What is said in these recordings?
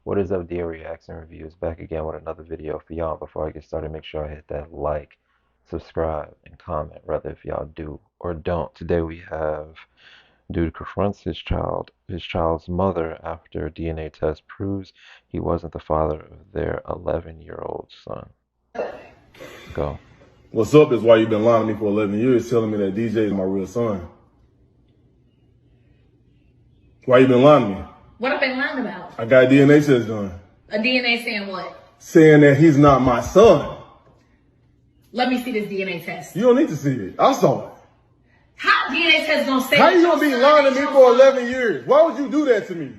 What is up, dear Reacts and Reviews? Back again with another video for y'all. Before I get started, make sure I hit that like, subscribe, and comment, rather if y'all do or don't. Today we have dude confronts his child's mother after DNA test proves he wasn't the father of their 11-year-old son. Go. What's up is why you've been lying to me for 11 years telling me that DJ is my real son. Why you been lying to me? What have I been lying about? I got a DNA test done. A DNA saying what? Saying that he's not my son. Let me see this DNA test. You don't need to see it. I saw it. How DNA test gonna say? How you gonna be lying to me for 11 years? Why would you do that to me?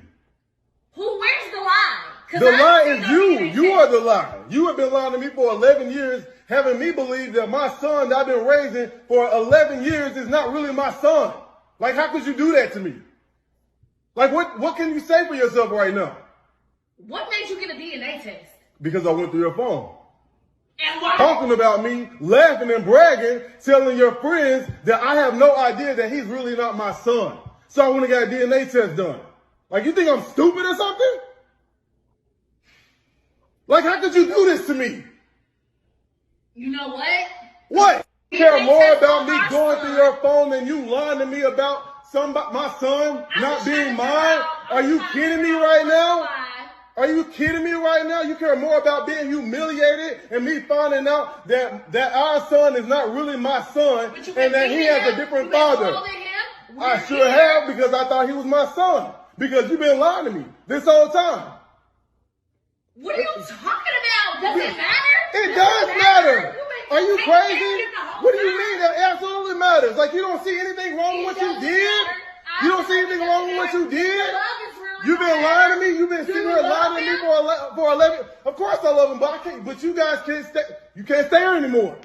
Where's the lie? The lie is you. You are the lie. You have been lying to me for 11 years, having me believe that my son that I've been raising for 11 years is not really my son. Like, how could you do that to me? Like, what can you say for yourself right now? What made you get a DNA test? Because I went through your phone. And why? Talking about me, laughing and bragging, telling your friends that I have no idea that he's really not my son. So I went and got a DNA test done. Like, you think I'm stupid or something? Like, how could you do this to me? You know what? What? You care more about me going through your phone than you lying to me about my son not being mine? Are you kidding me right now? Are you kidding me right now? You care more about being humiliated and me finding out that our son is not really my son and that he has a different father. I sure have, because I thought he was my son. Because you've been lying to me this whole time. What are you talking about? Does it matter? It does matter. Are you crazy? What do you mean? That absolutely matters. Like, you don't see anything wrong with what you did? You don't see anything wrong with what you did? You've been lying to me. You've been sitting here lying to me for 11. Of course I love him, but I can't. But you guys can't stay. You can't stay here anymore.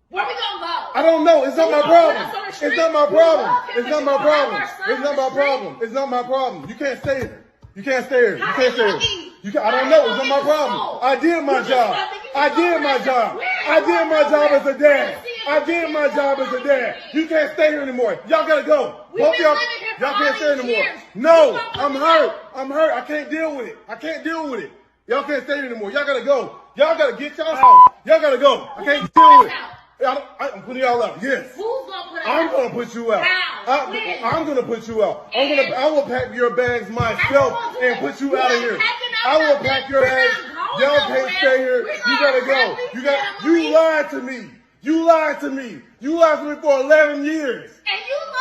Where we gonna go? I don't know. It's not my problem. It's not my problem. It's not my problem. It's not my problem. It's not my problem. You can't stay here. You can't stay here. You can't stay here. I don't know. It's not my problem. I did my job. I did my job. I did my job as a dad. I did my job as a dad. You can't stay here anymore. Y'all gotta go. Both y'all can't stay anymore. No, I'm hurt. I'm hurt. I can't deal with it. I can't deal with it. Y'all can't stay here anymore. Y'all gotta go. Y'all gotta get y'all house. Y'all gotta go. I can't deal with it. I'm putting y'all out. Yes. Who's gonna put I'm gonna put you out. I'm gonna put you out. I will pack your bags myself and put you out of here. I will pack your bags. Y'all can't stay here. You gotta go. You lied to me. You lied to me. You lied to me for 11 years.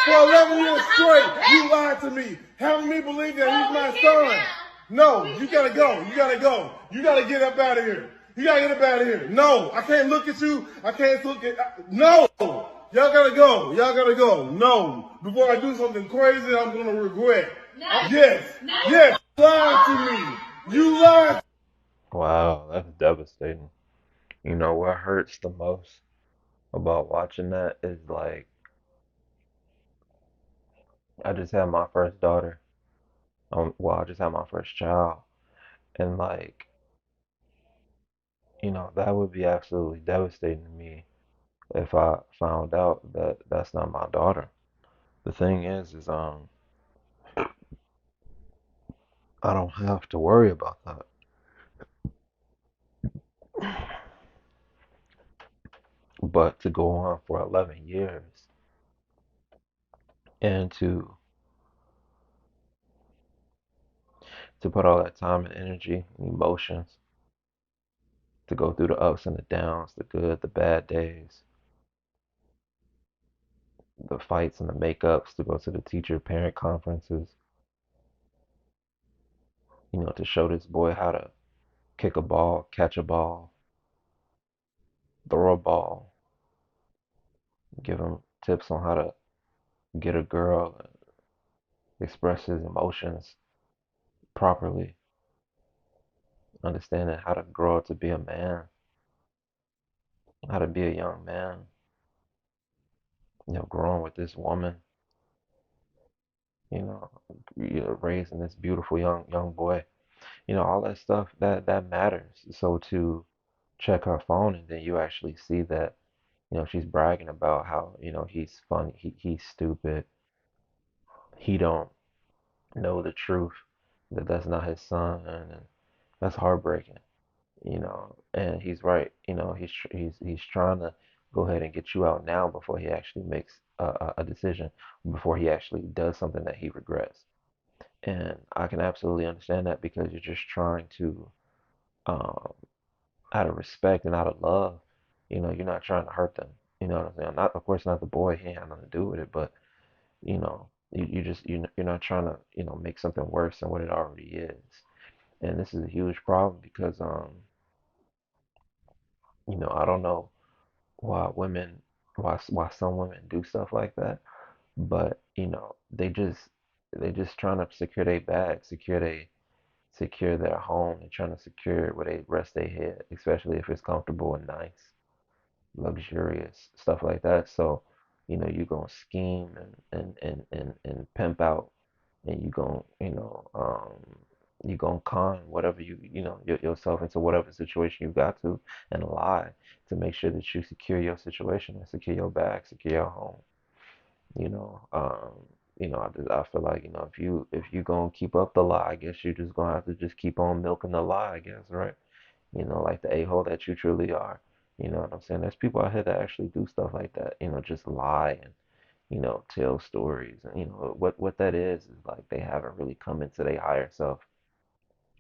For 11 years straight, you lied to me, having me believe that he's my son. No, you gotta go. You gotta go. You gotta get up out of here. You gotta get up out of here. No, I can't look at you. I can't look at. No, y'all gotta go. Y'all gotta go. No, before I do something crazy, I'm gonna regret. No. Yes, yes, you lied to me. You lied. Wow, that's devastating. You know what hurts the most about watching that is, like, I just had my first daughter. Well, I just had my first child, and, like, that would be absolutely devastating to me if I found out that that's not my daughter. The thing is I don't have to worry about that. But to go on for 11 years and to put all that time and energy and emotions to go through the ups and the downs, the good, the bad days, the fights and the makeups, to go to the teacher parent conferences, to show this boy how to kick a ball, catch a ball, throw a ball, give him tips on how to get a girl, express his emotions properly, understanding how to grow up to be a man, how to be a young man, growing with this woman, you know, raising this beautiful young boy, all that stuff that matters. So to check her phone and then you actually see that, she's bragging about how, he's funny, he's stupid, he don't know the truth, that that's not his son, and That's heartbreaking, and he's right. He's trying to go ahead and get you out now before he actually makes a decision, before he actually does something that he regrets. And I can absolutely understand that because you're just trying to, um, out of respect and out of love, you're not trying to hurt them. You know what I'm saying? Not, of course, not the boy. He had nothing to do with it, but you just you're not trying to make something worse than what it already is. And this is a huge problem because I don't know why women, why some women do stuff like that, but they just trying to secure their bag, secure their home. They're trying to secure where they rest their head, especially if it's comfortable and nice, luxurious, stuff like that. So, you gonna scheme and pimp out, and you gonna con whatever yourself into whatever situation you got to, and lie to make sure that you secure your situation and secure your bag, secure your home. You know, I feel like, if you gonna keep up the lie, I guess you're just gonna have to just keep on milking the lie, I guess, right? Like the a-hole that you truly are. You know what I'm saying? There's people out here that actually do stuff like that, just lie and, tell stories. And, what that is like they haven't really come into their higher self,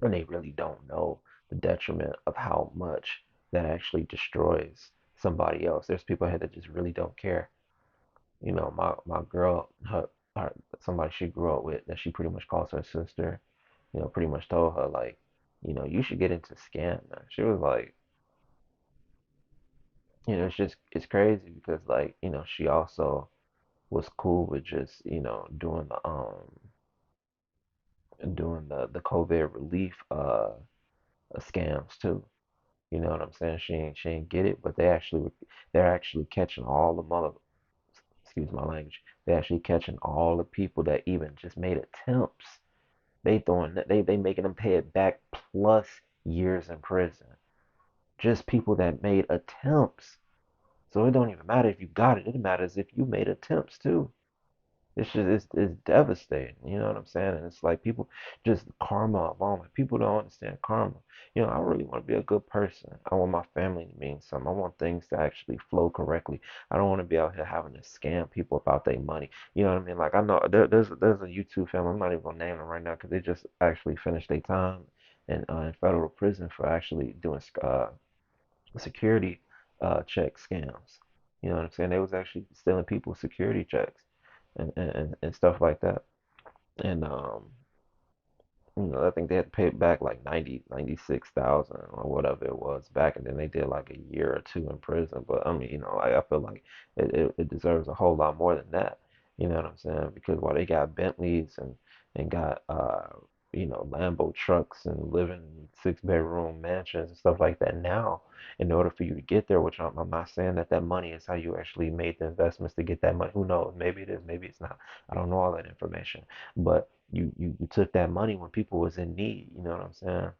and they really don't know the detriment of how much that actually destroys somebody else. There's people here that just really don't care. My girl, her somebody she grew up with that she pretty much calls her sister, pretty much told her like, you should get into scam, man. She was like, it's crazy because like, she also was cool with just, doing the COVID relief scams too. You know what I'm saying? She ain't get it, but they're actually catching all the mother excuse my language. They're actually catching all the people that even just made attempts. They making them pay it back plus years in prison. Just people that made attempts. So it don't even matter if you got it. It matters if you made attempts too. It's devastating. You know what I'm saying? And it's like people just karma alone. Like people don't understand karma. I really want to be a good person. I want my family to mean something. I want things to actually flow correctly. I don't want to be out here having to scam people about their money. You know what I mean? Like I know there's a YouTube family. I'm not even gonna name them right now because they just actually finished their time in federal prison for actually doing security check scams. You know what I'm saying? They was actually stealing people's security checks and stuff like that. And I think they had to pay it back like 96,000 or whatever it was back, and then they did like a year or two in prison. But I mean, I feel like it deserves a whole lot more than that. You know what I'm saying? Because while they got Bentleys and got Lambo trucks and living in six-bedroom mansions and stuff like that now, in order for you to get there, which I'm not saying that money is how you actually made the investments to get that money. Who knows? Maybe it is, maybe it's not. I don't know all that information, but you took that money when people was in need. You know what I'm saying?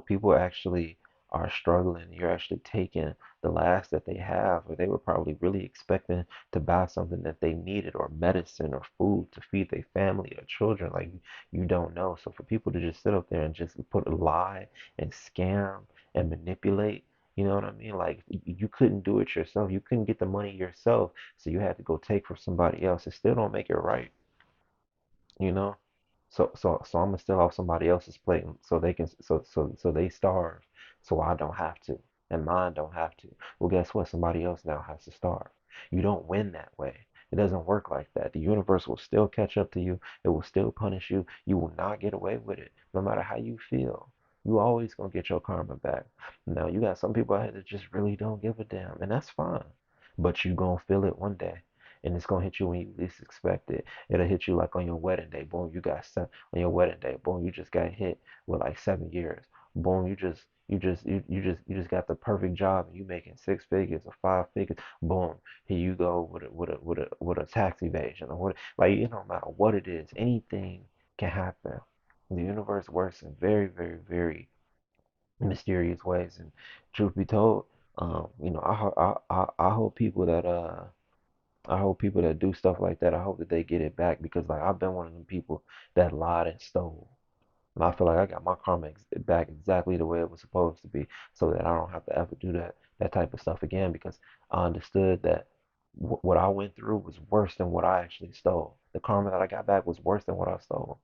People actually are struggling. You're actually taking the last that they have, or they were probably really expecting to buy something that they needed, or medicine, or food to feed their family or children. Like you don't know. So for people to just sit up there and just put a lie and scam and manipulate, you know what I mean? Like you couldn't do it yourself. You couldn't get the money yourself, so you had to go take from somebody else. It still don't make it right, you know? So I'm gonna steal off somebody else's plate so they can so they starve so I don't have to and mine don't have to. Well, guess what? Somebody else now has to starve. You don't win that way. It doesn't work like that. The universe will still catch up to you. It will still punish you. You will not get away with it, no matter how you feel. You always gonna get your karma back. Now you got some people out here that just really don't give a damn, and that's fine. But you gonna feel it one day, and it's gonna hit you when you least expect it. It'll hit you like on your wedding day. Boom, you got set on your wedding day. Boom, you just got hit with like 7 years. Boom, you just got the perfect job and you making 6 figures or 5 figures. Boom, here you go with a tax evasion or what, like no matter what it is, anything can happen. The universe works in very, very, very mysterious ways. And truth be told, I hope people that do stuff like that, I hope that they get it back because like I've been one of them people that lied and stole. And I feel like I got my karma back exactly the way it was supposed to be, so that I don't have to ever do that type of stuff again, because I understood that what I went through was worse than what I actually stole. The karma that I got back was worse than what I stole.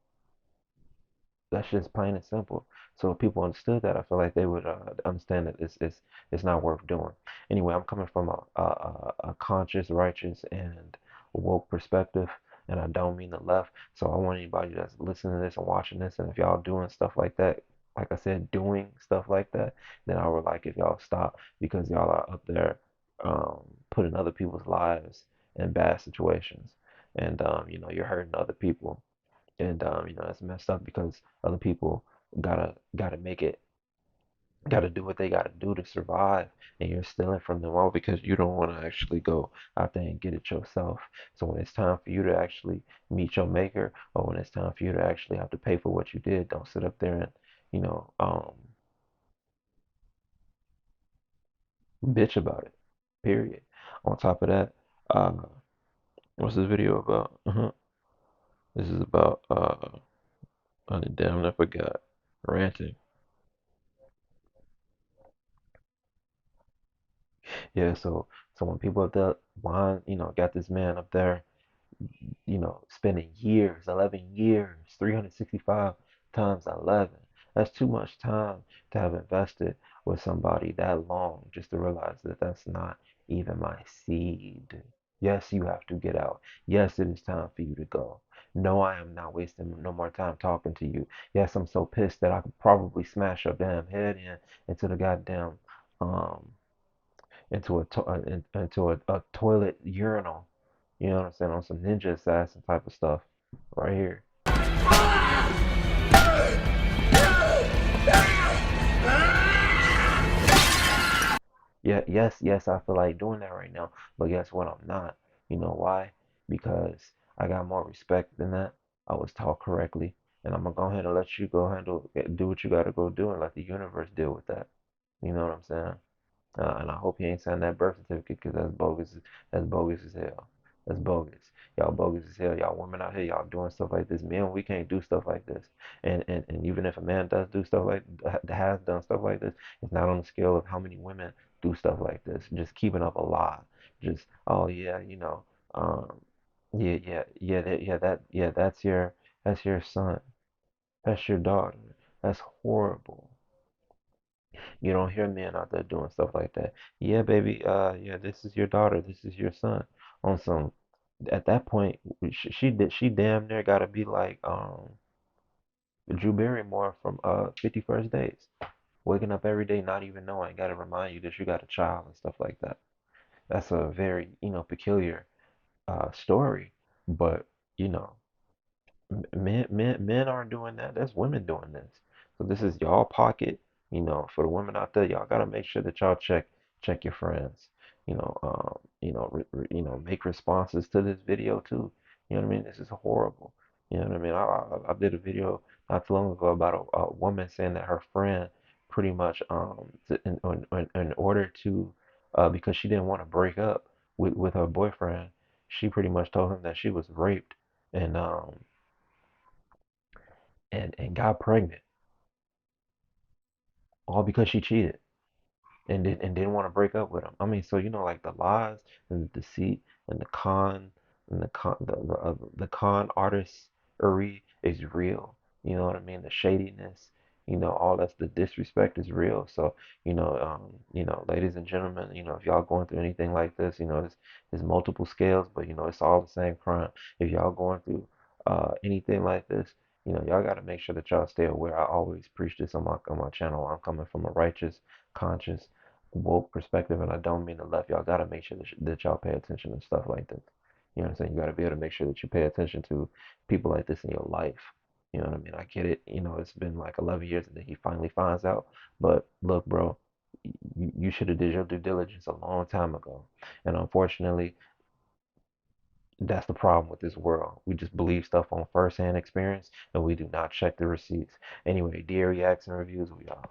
That's just plain and simple. So if people understood that, I feel like they would understand that it's not worth doing. Anyway, I'm coming from a conscious, righteous, and woke perspective, and I don't mean the left. So I want anybody that's listening to this and watching this, and if y'all doing stuff like that, like I said, doing stuff like that, then I would like if y'all stop, because y'all are up there putting other people's lives in bad situations, and you're hurting other people, and that's messed up, because other people gotta make it, gotta do what they gotta do to survive, and you're stealing from them all because you don't want to actually go out there and get it yourself. So when it's time for you to actually meet your maker, or when it's time for you to actually have to pay for what you did, don't sit up there and you know um bitch about it, period. On top of that, uh what's this video about? This is about damn, I forgot, ranting. Yeah, so when people up there line, got this man up there, spending years, 11 years, 365 times 11. That's too much time to have invested with somebody that long, just to realize that that's not even my seed. Yes, you have to get out. Yes, it is time for you to go. No, I am not wasting no more time talking to you. Yes, I'm so pissed that I could probably smash your damn head into the goddamn um into a toilet urinal. You know what I'm saying? On some ninja assassin type of stuff right here. Yeah, yes, I feel like doing that right now. But guess what? I'm not. You know why? Because I got more respect than that. I was taught correctly. And I'm gonna go ahead and let you go do what you gotta go do, and let the universe deal with that. You know what I'm saying? And I hope he ain't signed that birth certificate, because that's bogus. That's bogus as hell. That's bogus. Y'all bogus as hell. Y'all women out here, y'all doing stuff like this. Men, we can't do stuff like this. And even if a man does do stuff like, has done stuff like this, it's not on the scale of how many women do stuff like this. Just keeping up a lie. Just, oh yeah, um, that's your son. That's your daughter. That's horrible. You don't hear men out there doing stuff like that. Yeah, baby. Yeah, this is your daughter. This is your son. On some, at that point, she damn near gotta be like Drew Barrymore from 50 First Dates, waking up every day not even knowing. Gotta remind you that you got a child and stuff like that. That's a very peculiar story, but you know men aren't doing that. That's women doing this. So this is y'all pocket. For the women out there, y'all gotta make sure that y'all check your friends. Make responses to this video too. You know what I mean? This is horrible. You know what I mean? I did a video not too long ago about a woman saying that her friend pretty much in order to because she didn't want to break up with her boyfriend, she pretty much told him that she was raped and and got pregnant, all because she cheated and didn't want to break up with him. I mean, so like the lies and the deceit and the con artistry is real. You know what I mean? The shadiness, all that's the disrespect is real. So, ladies and gentlemen, if y'all going through anything like this, there's multiple scales, but it's all the same crime. If y'all going through anything like this, y'all got to make sure that y'all stay aware. I always preach this on my channel. I'm coming from a righteous, conscious, woke perspective, and I don't mean the left. Y'all got to make sure that y'all pay attention to stuff like this. You know what I'm saying? You got to be able to make sure that you pay attention to people like this in your life. You know what I mean? I get it. It's been like 11 years and then he finally finds out. But look, bro, you should have did your due diligence a long time ago. And unfortunately, that's the problem with this world. We just believe stuff on first-hand experience, and we do not check the receipts. Anyway, dear reacts and reviews, we are.